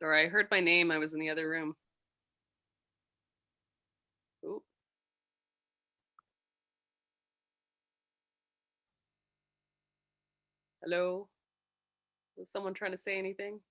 Or I heard my name. I was in the other room. Ooh, hello? Was someone trying to say anything?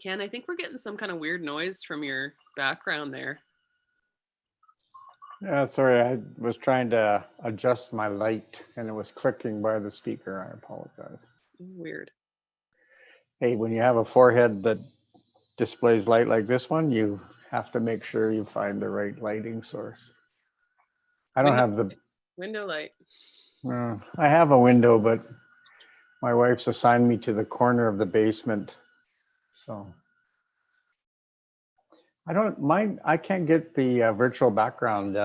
Ken, I think we're getting some kind of weird noise from your background there. Yeah, sorry, I was trying to adjust my light and it was clicking by the speaker. I apologize. Weird. Hey, when you have a forehead that displays light like this one, you have to make sure you find the right lighting source. I don't have the window light. I have a window, but my wife's assigned me to the corner of the basement. So I don't mind. I can't get the virtual background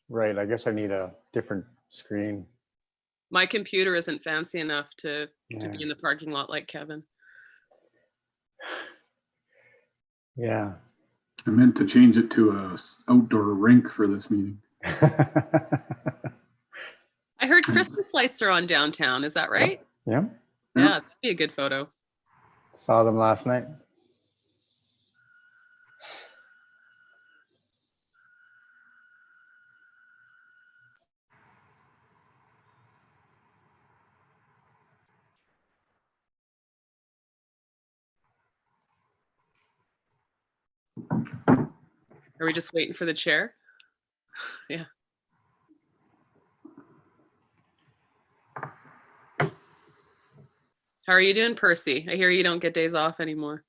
right. I guess I need a different screen. My computer isn't fancy enough to be in the parking lot like Kevin. Yeah. I meant to change it to a outdoor rink for this meeting. I heard Christmas lights are on downtown. Is that right? Yeah. Yeah, that'd be a good photo. Saw them last night. Are we just waiting for the chair? Yeah. How are you doing, Percy? I hear you don't get days off anymore.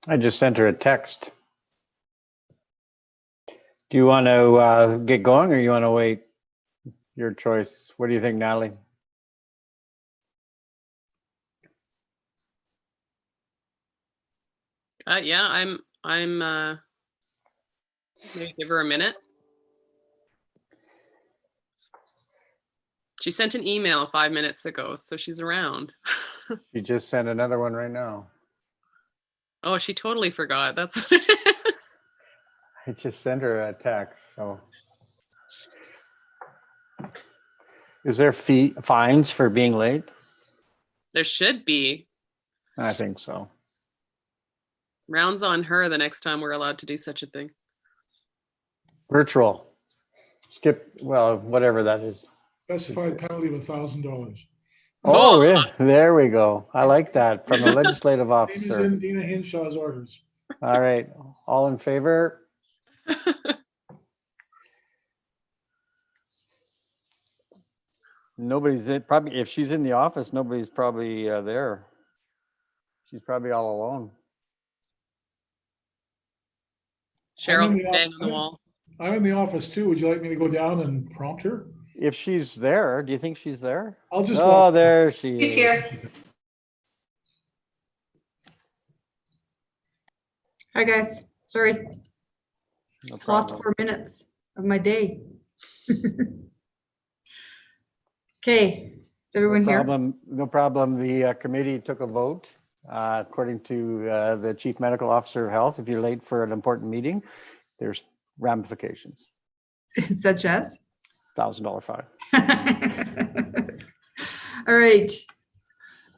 I just sent her a text. Do you want to get going or you want to wait? Your choice. What do you think, Natalie? Yeah, I'm maybe give her a minute. She sent an email 5 minutes ago, so she's around. She just sent another one right now. Oh, she totally forgot. That's what it is. I just sent her a text. So, is there fines for being late? There should be. I think so. Rounds on her the next time we're allowed to do such a thing. Virtual. Skip, well, whatever that is. Specified penalty of $1,000. Oh, yeah, there we go. I like that from a legislative Name is officer. in Dina Hinshaw's orders. All right, all in favor? Nobody's in, probably, if she's in the office, nobody's probably there. She's probably all alone. Cheryl, bang on the wall. I'm in the office too. Would you like me to go down and prompt her? If she's there, do you think she's there? I'll just Oh, there she is. She's here. Hi, guys. Sorry. No Lost problem. 4 minutes of my day. Okay. Is everyone here? No problem. The committee took a vote. According to the Chief Medical Officer of Health, if you're late for an important meeting, there's ramifications. Such as? $1,000 fine. All right.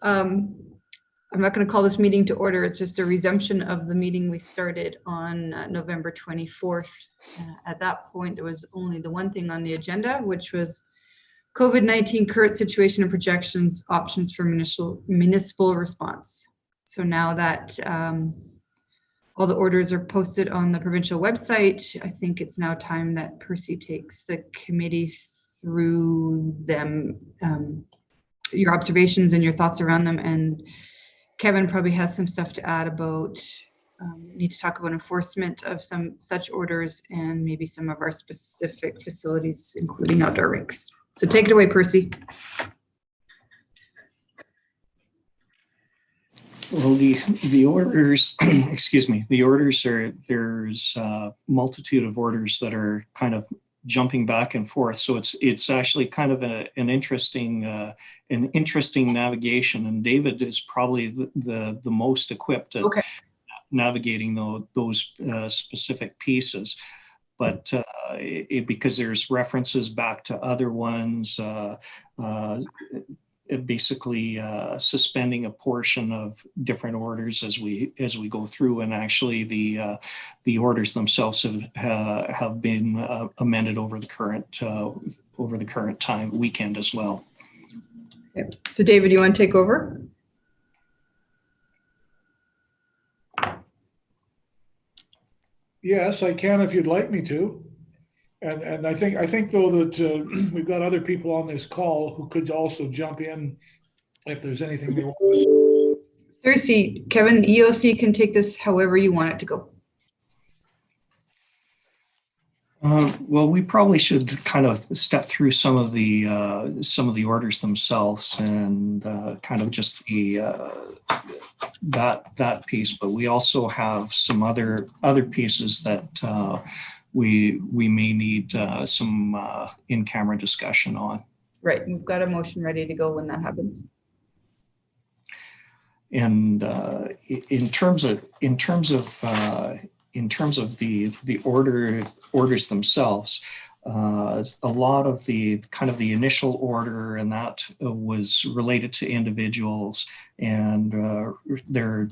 I'm not going to call this meeting to order. It's just a resumption of the meeting we started on November 24th. At that point, there was only the one thing on the agenda, which was COVID-19 current situation and projections, options for municipal response. So now that All the orders are posted on the provincial website. I think it's now time that Percy takes the committee through them, your observations and your thoughts around them. And Kevin probably has some stuff to add about, need to talk about enforcement of some such orders and maybe some of our specific facilities, including outdoor rinks. So take it away, Percy. Well, the orders, excuse me, the orders are, there's a multitude of orders that are kind of jumping back and forth. So it's actually kind of an interesting navigation. And David is probably the most equipped at navigating those specific pieces. But because there's references back to other ones, basically suspending a portion of different orders as we go through, and actually the orders themselves have been amended over the current time weekend as well. Okay. So David, you want to take over? Yes, I can if you'd like me to. And I think though that we've got other people on this call who could also jump in if there's anything they want. Seriously, Kevin, the EOC can take this however you want it to go. Well, we probably should kind of step through some of the orders themselves and kind of just the that piece. But we also have some other pieces that we may need some in-camera discussion on. Right, we've got a motion ready to go when that happens. And in terms of the orders themselves, a lot of the kind of the initial order and that was related to individuals and their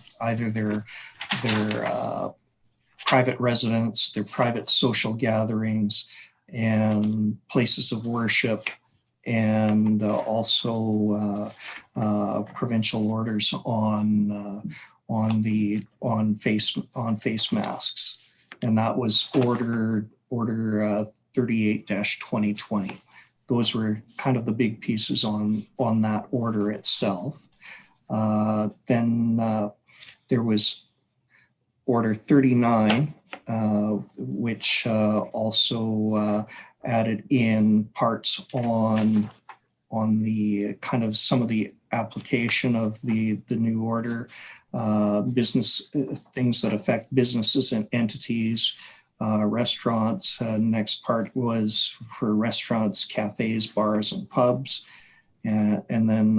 private residence, their private social gatherings and places of worship, and also provincial orders on face masks, and that was order 38-2020. Those were kind of the big pieces on that order itself. Then there was Order 39, which also added in parts on the kind of some of the application of the new order, business things that affect businesses and entities, restaurants. Next part was for restaurants, cafes, bars, and pubs, and then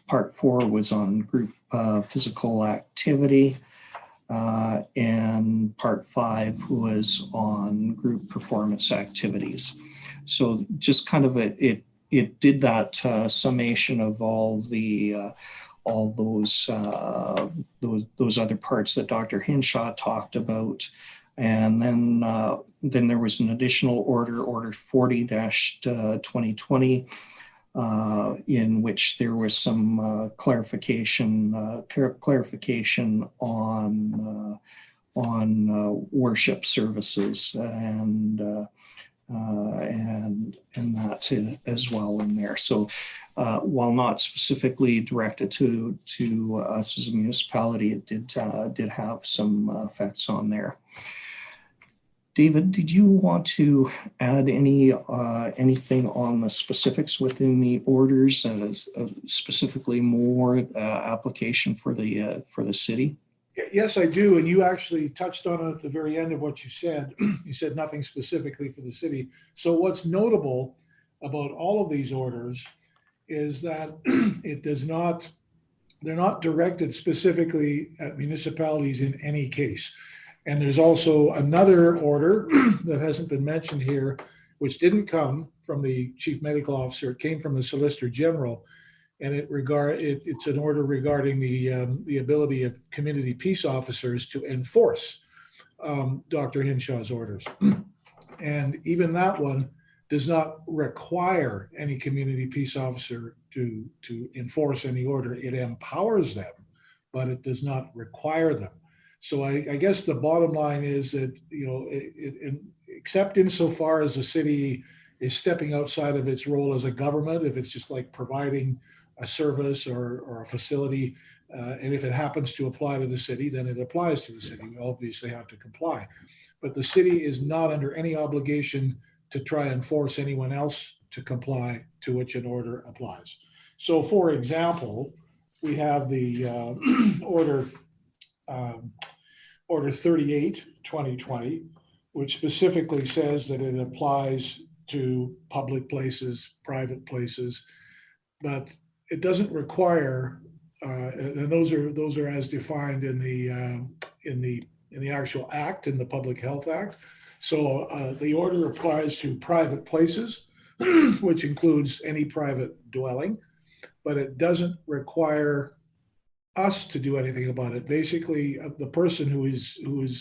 part 4 was on group physical activity. And part 5 was on group performance activities. So just kind of it did that summation of all those other parts that Dr. Hinshaw talked about. And then there was an additional order 40-2020, in which there was some clarification on worship services and that as well in there. So while not specifically directed to us as a municipality, it did have some effects on there. David, did you want to add anything on the specifics within the orders, specifically more application for the city? Yes, I do. And you actually touched on it at the very end of what you said. You said nothing specifically for the city. So what's notable about all of these orders is that they're not directed specifically at municipalities in any case. And there's also another order that hasn't been mentioned here, which didn't come from the chief medical officer. It came from the Solicitor General, and it's an order regarding the ability of community peace officers to enforce Dr. Hinshaw's orders. And even that one does not require any community peace officer to enforce any order. It empowers them, but it does not require them. So I guess the bottom line is that, except insofar as the city is stepping outside of its role as a government, if it's just like providing a service or a facility, and if it happens to apply to the city, then it applies to the city. We obviously have to comply. But the city is not under any obligation to try and force anyone else to comply to which an order applies. So for example, we have the Order 38, 2020, which specifically says that it applies to public places, private places, but it doesn't require, and those are as defined in the actual act, in the Public Health Act. So the order applies to private places, which includes any private dwelling, but it doesn't require us to do anything about it. Basically, the person who is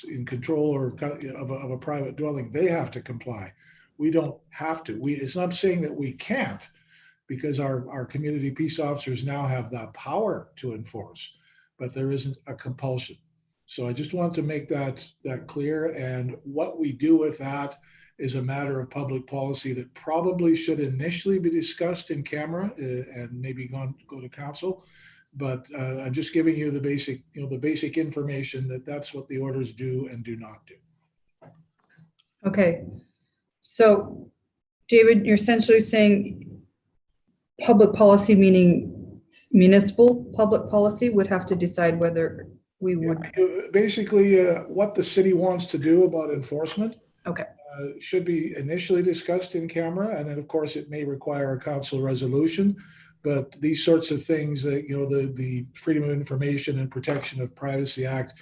in control or of a private dwelling, they have to comply. We don't have to. It's not saying that we can't, because our community peace officers now have the power to enforce, but there isn't a compulsion. So I just want to make that clear. And what we do with that is a matter of public policy that probably should initially be discussed in camera and maybe go to council. But I'm just giving you the basic information that that's what the orders do and do not do. Okay. So, David, you're essentially saying public policy, meaning municipal public policy, would have to decide whether we would. Basically, what the city wants to do about enforcement. Okay. Should be initially discussed in camera, and then of course it may require a council resolution. But these sorts of things that, the Freedom of Information and Protection of Privacy Act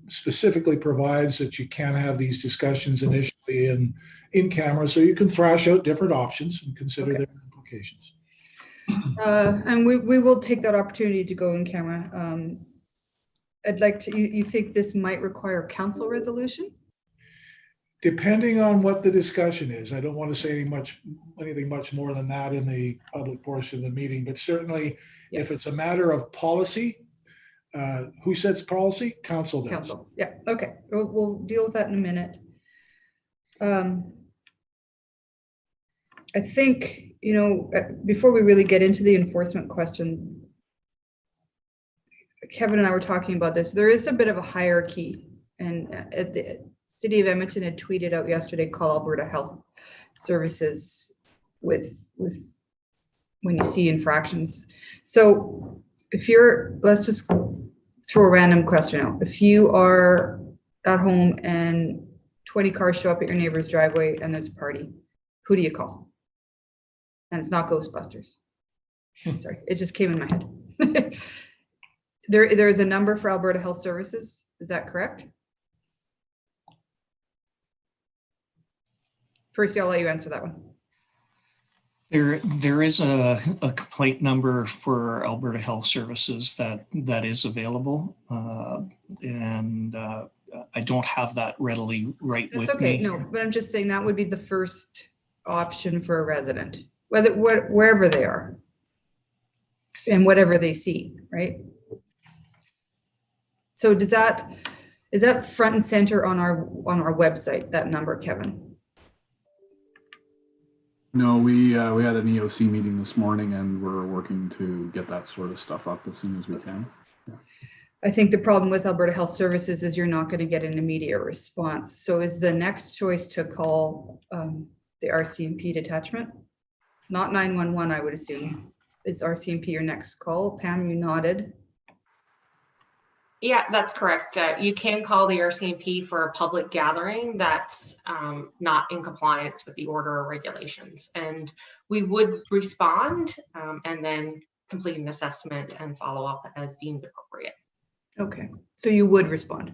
specifically provides that you can have these discussions initially in camera, so you can thrash out different options and consider their implications. And we will take that opportunity to go in camera. I'd like to, you think this might require council resolution? Depending on what the discussion is. I don't want to say anything much more than that in the public portion of the meeting, but certainly if it's a matter of policy, who sets policy? Council does. Council, yeah, okay. We'll deal with that in a minute. I think, before we really get into the enforcement question, Kevin and I were talking about this. There is a bit of a hierarchy, and at the City of Edmonton had tweeted out yesterday, call Alberta Health Services with when you see infractions. So let's just throw a random question out. If you are at home and 20 cars show up at your neighbor's driveway and there's a party, who do you call? And it's not Ghostbusters. Sorry, it just came in my head. There is a number for Alberta Health Services. Is that correct? Percy, I'll let you answer that one. There is a complaint number for Alberta Health Services that is available, and I don't have that readily with me. That's okay, no, but I'm just saying that would be the first option for a resident, wherever they are and whatever they see, right? So is that front and center on our website, that number, Kevin? No, we had an EOC meeting this morning, and we're working to get that sort of stuff up as soon as we can. Yeah. I think the problem with Alberta Health Services is you're not going to get an immediate response. So is the next choice to call the RCMP detachment? Not 911, I would assume. Is RCMP your next call? Pam, you nodded. Yeah, that's correct. You can call the RCMP for a public gathering that's not in compliance with the order or regulations. And we would respond and then complete an assessment and follow up as deemed appropriate. Okay, so you would respond?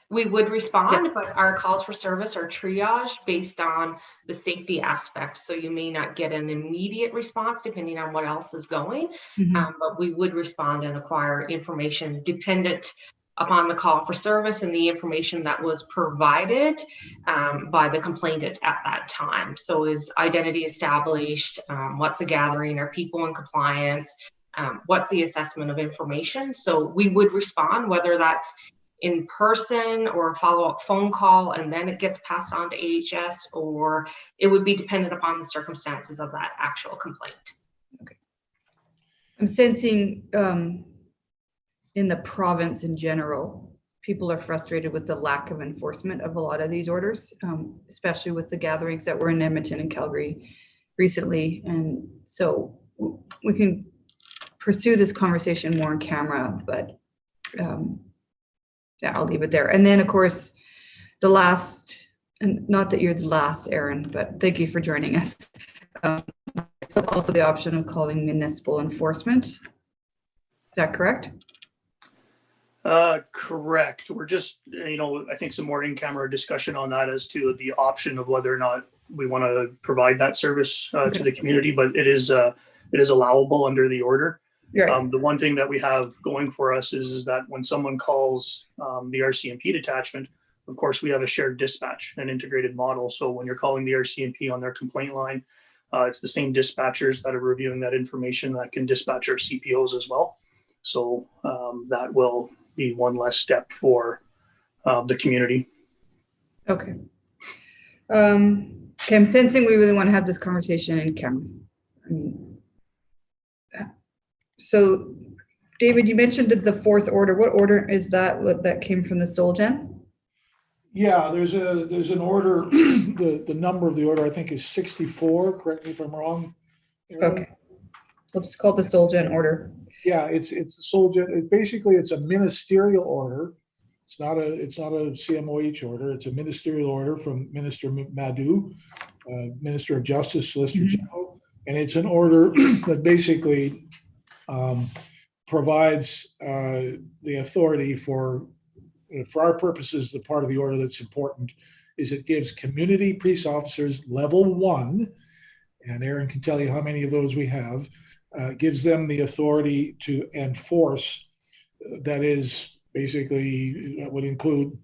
We would respond, but our calls for service are triage based on the safety aspect. So you may not get an immediate response depending on what else is going, but we would respond and acquire information dependent upon the call for service and the information that was provided by the complainant at that time. So is identity established? What's the gathering? Are people in compliance? What's the assessment of information? So we would respond, whether that's in person or a follow-up phone call, and then it gets passed on to AHS, or it would be dependent upon the circumstances of that actual complaint. I'm sensing in the province in general, people are frustrated with the lack of enforcement of a lot of these orders, especially with the gatherings that were in Edmonton and Calgary recently. And so we can pursue this conversation more on camera, but yeah, I'll leave it there. And then of course, the last, and not that you're the last, Aaron, but thank you for joining us. Also the option of calling municipal enforcement. Is that correct? Correct. We're just, I think some more in-camera discussion on that as to the option of whether or not we want to provide that service to the community, but it is allowable under the order. Right. The one thing that we have going for us is that when someone calls the RCMP detachment, of course, we have a shared dispatch, an integrated model. So when you're calling the RCMP on their complaint line, it's the same dispatchers that are reviewing that information that can dispatch our CPOs as well. So that will be one less step for the community. Okay. Okay, I'm sensing we really want to have this conversation in camera. So, David, you mentioned the fourth order. What order is that? What that came from the Solgen? Yeah, there's an order. The number of the order I think is 64. Correct me if I'm wrong, Aaron. Okay, we'll just call it the Solgen order. Yeah, it's the Solgen. Basically, it's a ministerial order. It's not a CMOH order. It's a ministerial order from Minister Madhu, Minister of Justice, Solicitor General, and it's an order that basically provides the authority for our purposes. The part of the order that's important is it gives community peace officers level 1, and Aaron can tell you how many of those we have. Gives them the authority to enforce. That is basically would include,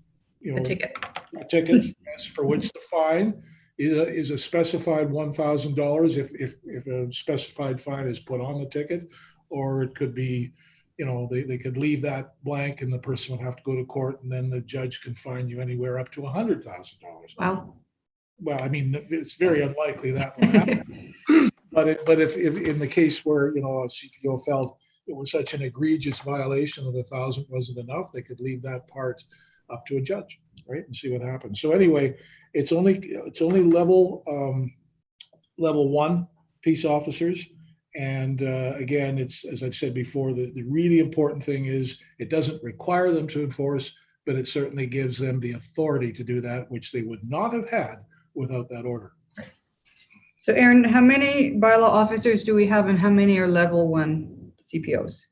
a ticket. A ticket, yes, for which the fine is a specified $1,000 if a specified fine is put on the ticket, or it could be, they could leave that blank and the person would have to go to court, and then the judge can fine you anywhere up to $100,000. Wow. Well, I mean, it's very unlikely that will happen. But if in the case where, a CPO felt it was such an egregious violation that 1,000 wasn't enough, they could leave that part up to a judge, right, and see what happens. So anyway, it's only level 1 peace officers, and again, it's, as I've said before, the really important thing is it doesn't require them to enforce, but it certainly gives them the authority to do that, which they would not have had without that order. So Aaron, how many bylaw officers do we have and how many are level 1 CPOs?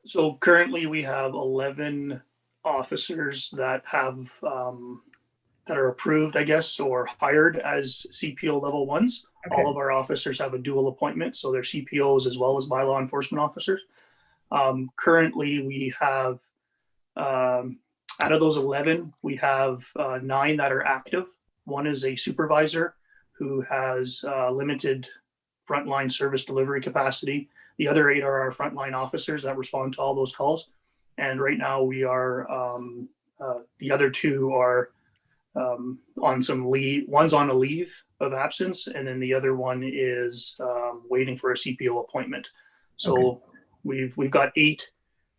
So currently we have 11 officers that have that are approved, I guess, or hired as CPO level 1s. Okay. All of our officers have a dual appointment, so they're CPOs as well as bylaw enforcement officers. Currently we have, out of those 11, we have 9 that are active. One is a supervisor who has limited frontline service delivery capacity. The other 8 are our frontline officers that respond to all those calls. And right now we are, the other 2 are on some leave. One's on a leave of absence, and then the other one is waiting for a CPO appointment. So okay. We've got 8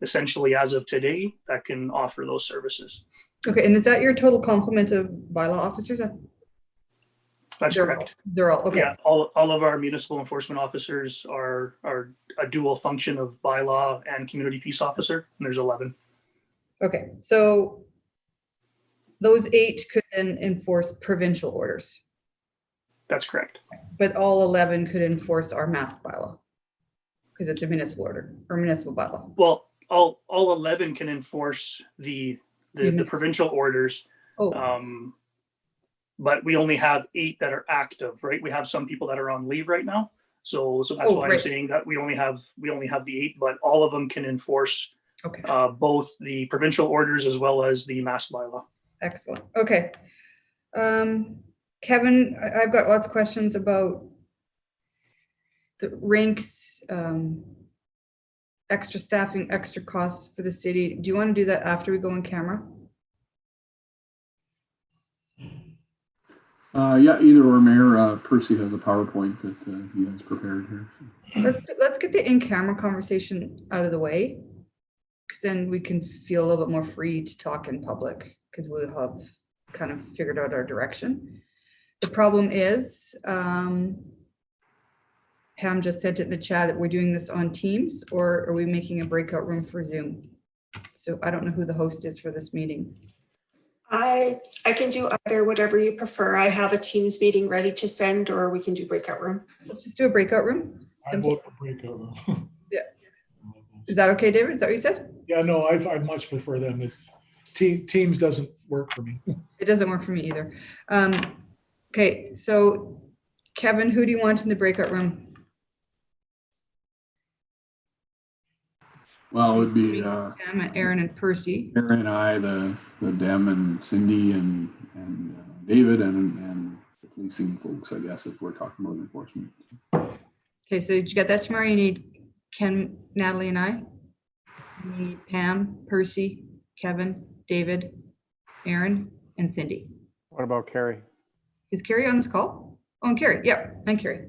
essentially as of today that can offer those services. Okay, and is that your total complement of bylaw officers? That's correct. They're all okay. Yeah, all of our municipal enforcement officers are a dual function of bylaw and community peace officer, and there's 11. Okay, so those 8 could then enforce provincial orders. That's correct. But all 11 could enforce our mass bylaw because it's a municipal order or municipal bylaw. Well, all 11 can enforce the provincial orders. Oh. But we only have 8 that are active, right? We have some people that are on leave right now. So that's why I'm saying that we only have the 8, but all of them can enforce both the provincial orders as well as the mass bylaw. Excellent. Okay. Kevin, I've got lots of questions about the ranks. extra staffing, extra costs for the city. Do you want to do that after we go on camera? Yeah, either or, Mayor. Percy has a PowerPoint that he has prepared here. Let's get the in-camera conversation out of the way, because then we can feel a little bit more free to talk in public, because we'll have kind of figured out our direction. The problem is, Pam just sent it in the chat, that we're doing this on Teams, or are we making a breakout room for Zoom? So I don't know who the host is for this meeting. I can do either, whatever you prefer. I have a Teams meeting ready to send, or we can do breakout room. Let's just do a breakout room. I Simple. vote for breakout room. Yeah. Is that okay, David? Is that what you said? Yeah, no, I much prefer them. Teams doesn't work for me. It doesn't work for me either. Okay, so Kevin, who do you want in the breakout room? Well, it would be Pam, Aaron, and Percy. Aaron and I, the Dem and Cindy and David and the policing folks, I guess, if we're talking about enforcement. Okay, so did you get that tomorrow? You need Ken, Natalie, and I. You need Pam, Percy, Kevin, David, Aaron, and Cindy. What about Carrie? Is Carrie on this call? Oh, and Carrie. Yep, and Carrie.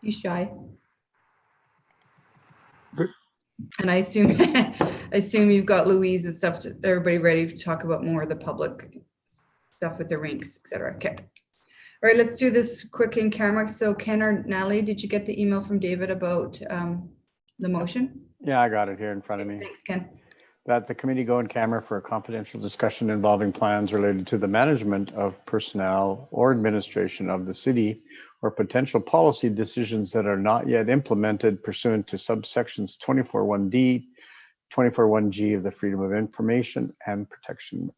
You shy? Good. And I assume I assume you've got Louise and stuff. Everybody ready to talk about more of the public stuff with the rinks, etc. Okay. All right, let's do this quick in camera. So Ken or Natalie, did you get the email from David about the motion? Yeah, I got it here in front of me. Thanks, Ken. That the committee go in camera for a confidential discussion involving plans related to the management of personnel or administration of the city, or potential policy decisions that are not yet implemented pursuant to subsections 24(1)D, 24(1)G of the Freedom of Information and Protection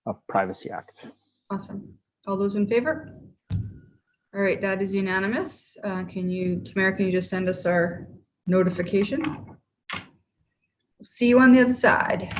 of Privacy Act. Awesome. All those in favor? All right, that is unanimous. Tamara, can you just send us our notification? We'll see you on the other side.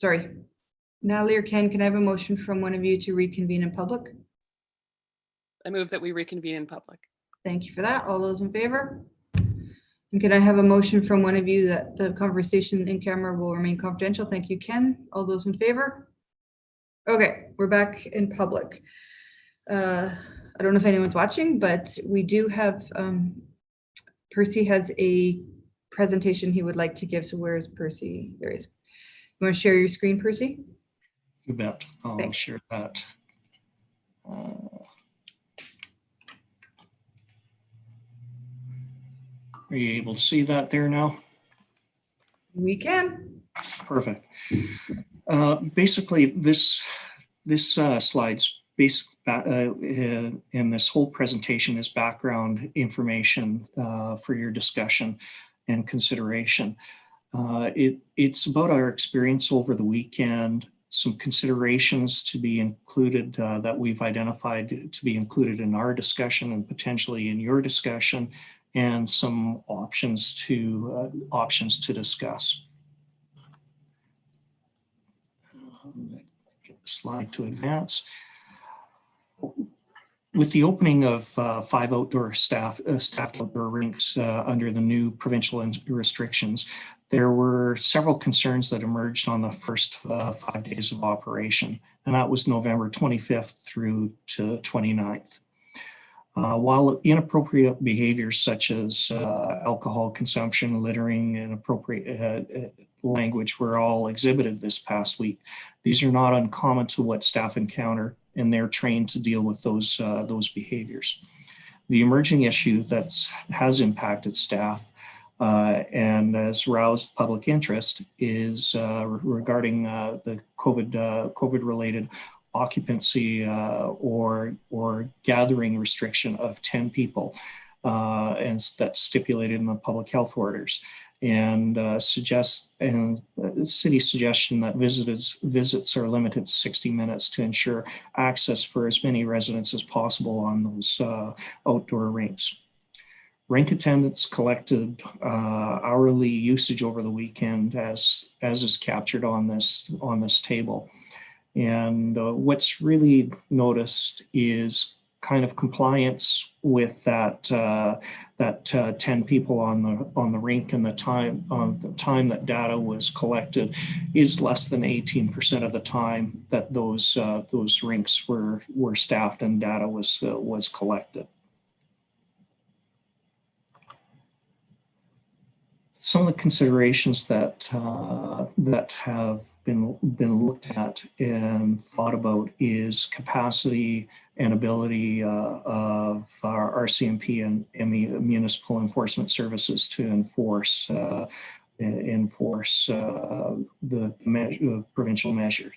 sorry, Natalie or Ken, can I have a motion from one of you to reconvene in public? I move that we reconvene in public. Thank you for that. All those in favor? And can I have a motion from one of you that the conversation in camera will remain confidential? Thank you, Ken. All those in favor? Okay, we're back in public. I don't know if anyone's watching, but we do have, Percy has a presentation he would like to give. So where's Percy? There he is. You want to share your screen, Percy? You bet. I'll Thanks. share that. Are you able to see that there now? We can. Perfect. Basically, this slide's and this whole presentation is background information for your discussion and consideration. It's about our experience over the weekend, some considerations to be included that we've identified to be included in our discussion and potentially in your discussion, and some options to discuss. Get the slide to advance. With the opening of 5 outdoor staffed outdoor rinks under the new provincial restrictions, there were several concerns that emerged on the first 5 days of operation, and that was November 25th through to 29th. While inappropriate behaviors such as alcohol consumption, littering, and inappropriate language were all exhibited this past week, these are not uncommon to what staff encounter, and they're trained to deal with those behaviors. The emerging issue that has impacted staff and has roused public interest is regarding the COVID-related occupancy or gathering restriction of 10 people, and that's stipulated in the public health orders, and city suggestion that visits are limited to 60 minutes to ensure access for as many residents as possible on those outdoor rinks. Rink attendance collected hourly usage over the weekend as is captured on this table. And what's really noticed is kind of compliance with that 10 people on the rink, and the time that data was collected is less than 18% of the time that those rinks were staffed and data was collected. Some of the considerations that have been looked at and thought about is capacity and ability of our RCMP and municipal enforcement services to enforce the provincial measures.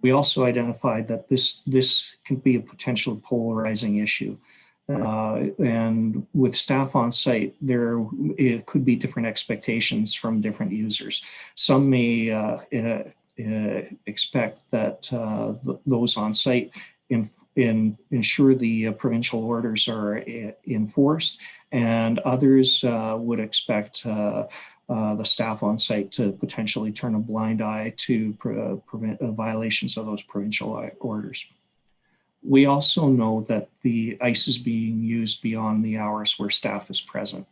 We also identified that this can be a potential polarizing issue. And with staff on site, it could be different expectations from different users. Some may expect that those on site ensure the provincial orders are enforced, and others would expect the staff on site to potentially turn a blind eye to prevent violations of those provincial orders. We also know that the ice is being used beyond the hours where staff is present.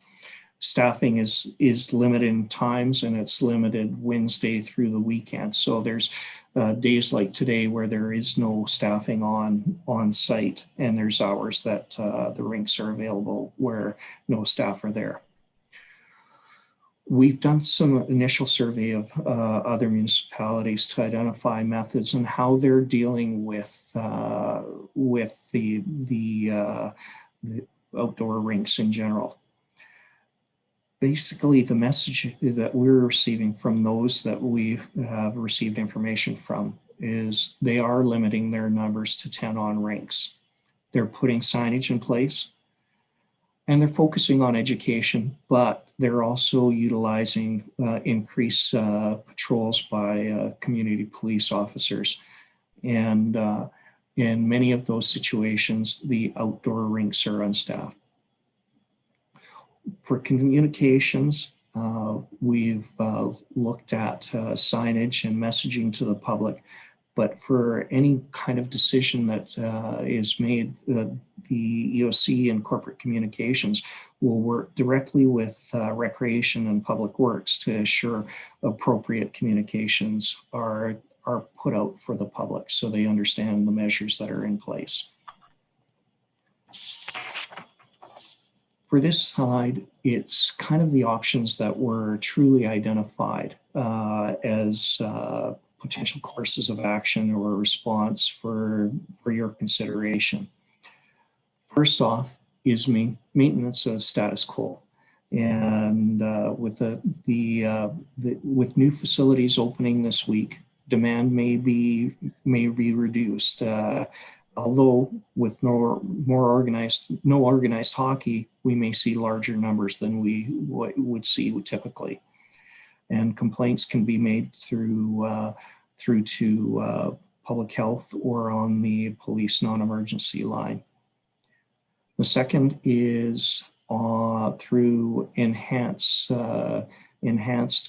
Staffing is limited in times, and it's limited Wednesday through the weekend. So there's days like today where there is no staffing on site, and there's hours that the rinks are available where no staff are there. We've done some initial survey of other municipalities to identify methods and how they're dealing with the outdoor rinks in general. Basically, the message that we're receiving from those that we have received information from is they are limiting their numbers to 10 on rinks. They're putting signage in place, and they're focusing on education, but they're also utilizing increased patrols by community police officers. And in many of those situations, the outdoor rinks are unstaffed. For communications, We've looked at signage and messaging to the public, but for any kind of decision that is made, the EOC and corporate communications will work directly with Recreation and Public Works to assure appropriate communications are put out for the public so they understand the measures that are in place. For this side, it's kind of the options that were truly identified as potential courses of action or response for your consideration. First off is maintenance of status quo. And with with new facilities opening this week, demand may be reduced. Although with no organized hockey, we may see larger numbers than we would see typically. And complaints can be made through to public health or on the police non-emergency line. The second is through enhanced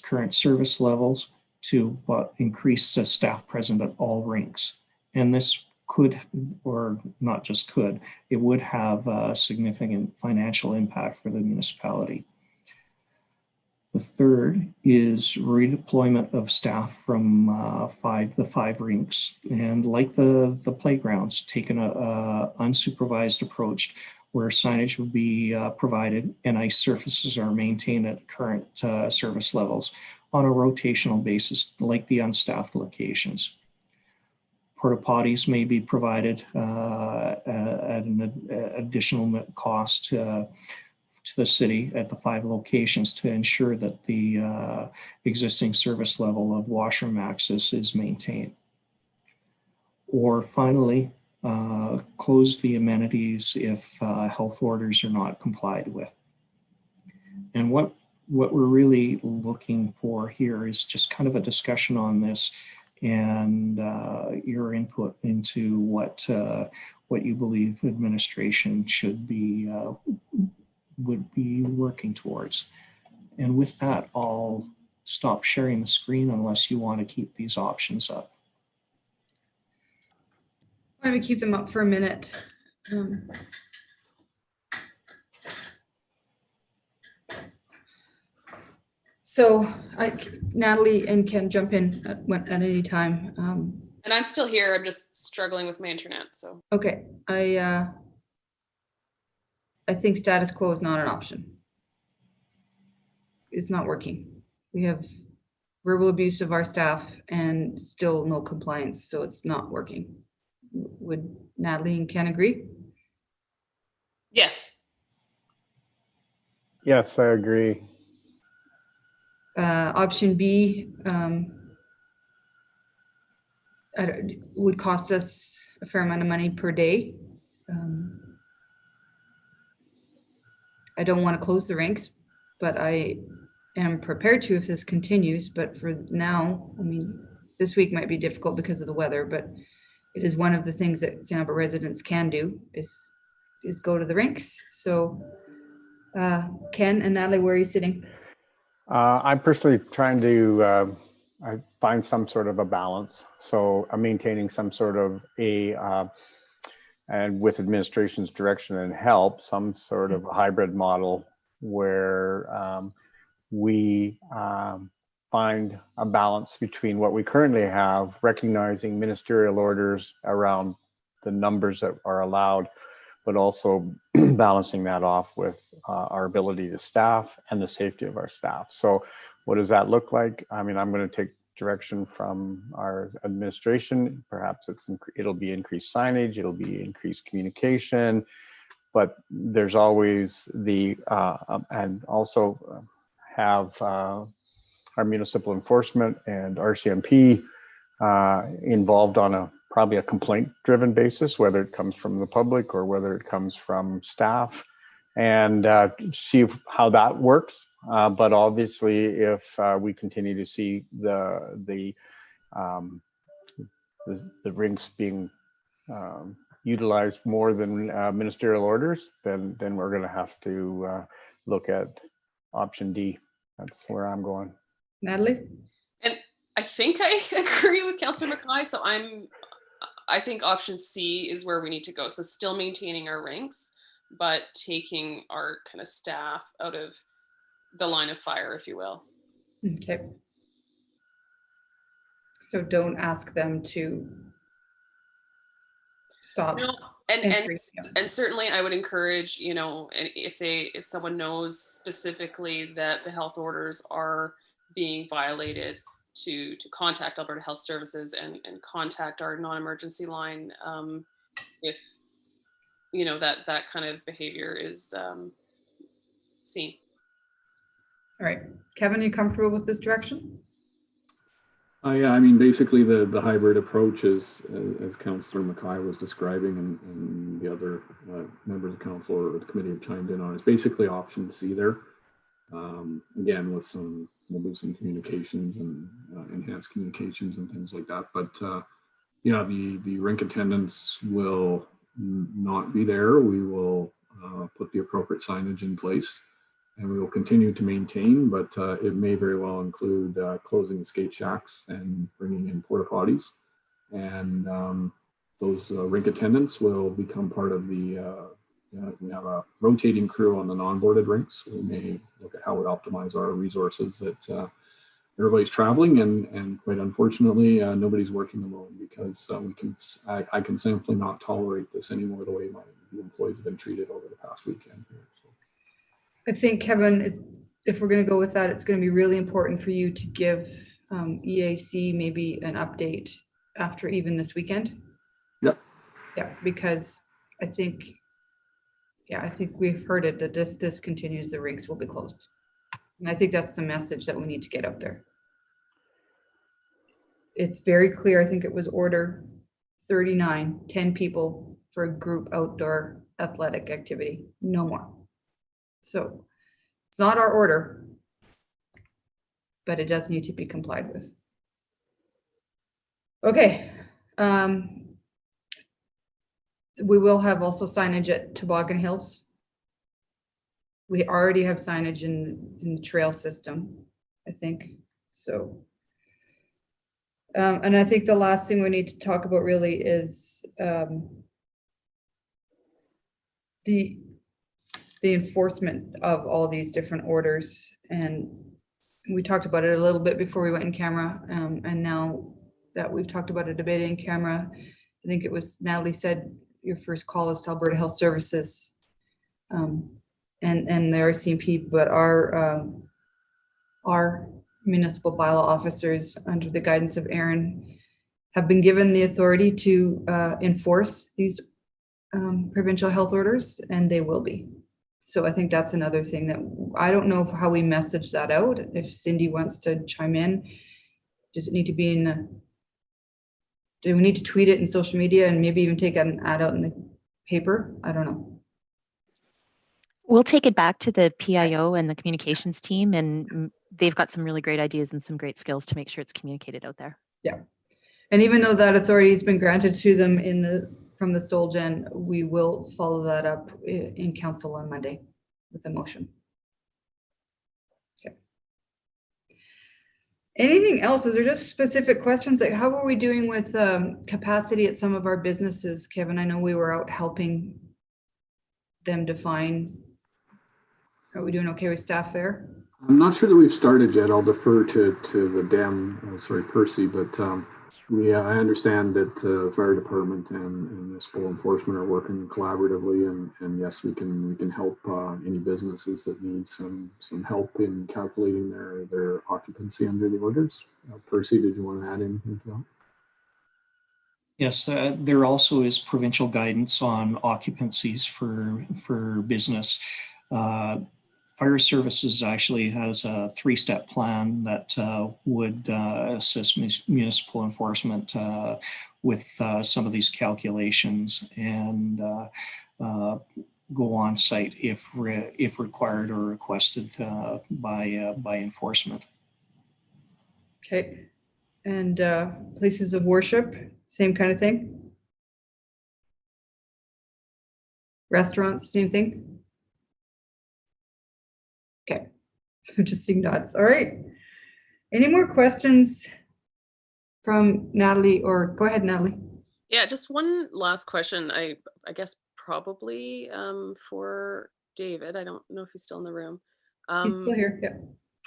current service levels to increase staff present at all rinks. And this could, or not just could, it would have a significant financial impact for the municipality. The third is redeployment of staff from the five rinks, and like the playgrounds, taking an unsupervised approach where signage will be provided and ice surfaces are maintained at current service levels on a rotational basis, like the unstaffed locations. Porta potties may be provided at an additional cost to the city at the 5 locations to ensure that the existing service level of washroom access is maintained. Or finally, close the amenities if health orders are not complied with. And what we're really looking for here is just kind of a discussion on this and your input into what you believe administration should be would be working towards. And with that, I'll stop sharing the screen unless you want to keep these options up. Why don't we keep them up for a minute? So Natalie and Ken jump in at any time. And I'm still here. I'm just struggling with my internet. So okay, I think status quo is not an option. It's not working. We have verbal abuse of our staff and still no compliance, so it's not working. Would Natalie and Ken agree? yes. Yes, I agree. Option B would cost us a fair amount of money per day. I don't want to close the rinks, but I am prepared to if this continues. But for now, I mean, this week might be difficult because of the weather, but it is one of the things that St.Albert residents can do is go to the rinks. So Ken and Natalie, where are you sitting? I'm personally trying to find some sort of a balance. So I'm maintaining some sort of and with administration's direction and help, some sort of a hybrid model where we find a balance between what we currently have, recognizing ministerial orders around the numbers that are allowed, but also balancing that off with our ability to staff and the safety of our staff. So what does that look like? I mean, I'm going to take direction from our administration. Perhaps it'll be increased signage, it'll be increased communication, but there's always the, and also have our municipal enforcement and RCMP involved on probably a complaint-driven basis, whether it comes from the public or whether it comes from staff, and see how that works. But obviously, if we continue to see the rinks being utilized more than ministerial orders, then we're going to have to look at option D. That's where I'm going. Natalie? And I think I agree with Councillor Mackay. So I think option C is where we need to go. So still maintaining our ranks, but taking our kind of staff out of the line of fire, if you will. Okay. So don't ask them to stop. No, and certainly I would encourage, you know, if someone knows specifically that the health orders are being violated, to contact Alberta Health Services and contact our non-emergency line if you know that kind of behavior is seen. All right, Kevin, are you comfortable with this direction? Yeah, I mean, basically the hybrid approach is, as Councillor Mackay was describing, and the other members of council or the committee have chimed in on, is basically option C there. Again, with we'll do some communications and enhanced communications and things like that. But yeah, the rink attendants will not be there. We will put the appropriate signage in place, and we will continue to maintain, but it may very well include closing skate shacks and bringing in porta potties. And those rink attendants will become part of the, we have a rotating crew on the non-boarded rinks. We may look at how we optimize our resources that everybody's traveling, and quite unfortunately, nobody's working alone, because I can simply not tolerate this anymore, the way the employees have been treated over the past weekend here. So. I think, Kevin, if we're going to go with that, it's going to be really important for you to give EAC maybe an update after even this weekend. Yep. Yeah, because I think we've heard it, that if this continues, the rinks will be closed. And I think that's the message that we need to get out there. It's very clear. I think it was order 39, 10 people for a group outdoor athletic activity, no more. So it's not our order, but it does need to be complied with. Okay. We will have also signage at Toboggan Hills. We already have signage in the trail system, I think. So, and I think the last thing we need to talk about really is the enforcement of all these different orders. And we talked about it a little bit before we went in camera. And now that we've talked about it, debated in camera, I think it was Natalie said your first call is to Alberta Health Services and the RCMP, but our municipal bylaw officers, under the guidance of Aaron, have been given the authority to enforce these provincial health orders, and they will be. So I think that's another thing that I don't know how we message that out. If Cindy wants to chime in, does it need to be in do we need to tweet it in social media and maybe even take an ad out in the paper? I don't know. We'll take it back to the PIO and the communications team, and they've got some really great ideas and some great skills to make sure it's communicated out there. Yeah. And even though that authority has been granted to them from the Solgen, we will follow that up in council on Monday with a motion. Okay. Anything else? Is there just specific questions? Like, how are we doing with capacity at some of our businesses, Kevin? I know we were out helping them define. Are we doing okay with staff there? I'm not sure that we've started yet. I'll defer to Percy, but I understand that fire department and municipal enforcement are working collaboratively, and yes, we can help any businesses that need some help in calculating their occupancy under the orders. Percy, did you want to add anything to that? Yes, there also is provincial guidance on occupancies for business. Fire Services actually has a 3-step plan that would assist municipal enforcement with some of these calculations and go on site if required or requested by enforcement. Okay, and places of worship, same kind of thing? Restaurants, same thing? Okay. Just seeing dots. All right. Any more questions from Natalie, or go ahead, Natalie. Yeah, just one last question. I guess probably for David. I don't know if he's still in the room. He's still here. Yeah.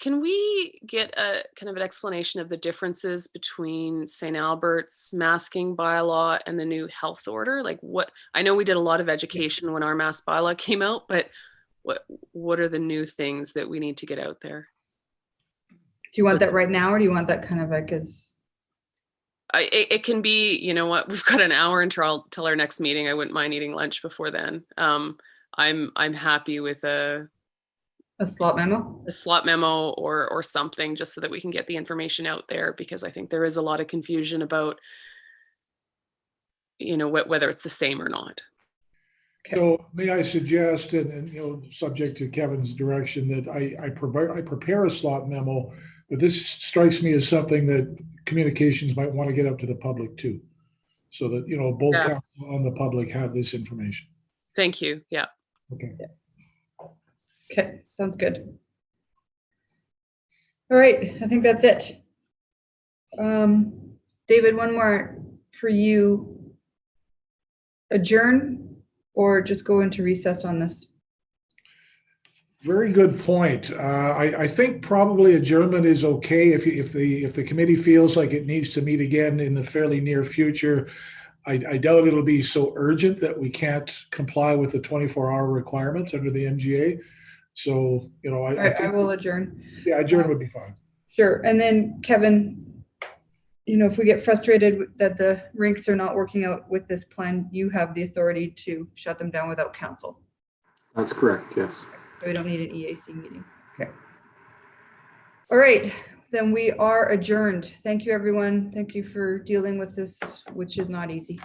Can we get a kind of an explanation of the differences between St. Albert's masking bylaw and the new health order? Like, what, I know we did a lot of education when our mask bylaw came out, but what are the new things that we need to get out there? Do you want that right now, or do you want that kind of like as? It can be, you know what, we've got an hour until our next meeting. I wouldn't mind eating lunch before then. I'm happy with a slot memo or something, just so that we can get the information out there, because I think there is a lot of confusion about, you know, whether it's the same or not. Okay. So may I suggest, and you know, subject to Kevin's direction, that I prepare a slot memo, but this strikes me as something that communications might want to get up to the public too, so that, you know, both council and the public have this information. Thank you. Yeah. Okay. Okay, sounds good. All right, I think that's it. David, one more for you. Adjourn or just go into recess on this? Very good point. I think probably adjournment is okay if the committee feels like it needs to meet again in the fairly near future. I doubt it'll be so urgent that we can't comply with the 24-hour requirements under the MGA. So, you know, I think I will adjourn. Yeah, adjourn would be fine. Sure. And then Kevin, you know, if we get frustrated that the rinks are not working out with this plan, you have the authority to shut them down without council. That's correct, yes. So we don't need an EAC meeting. Okay. All right, then we are adjourned. Thank you, everyone. Thank you for dealing with this, which is not easy.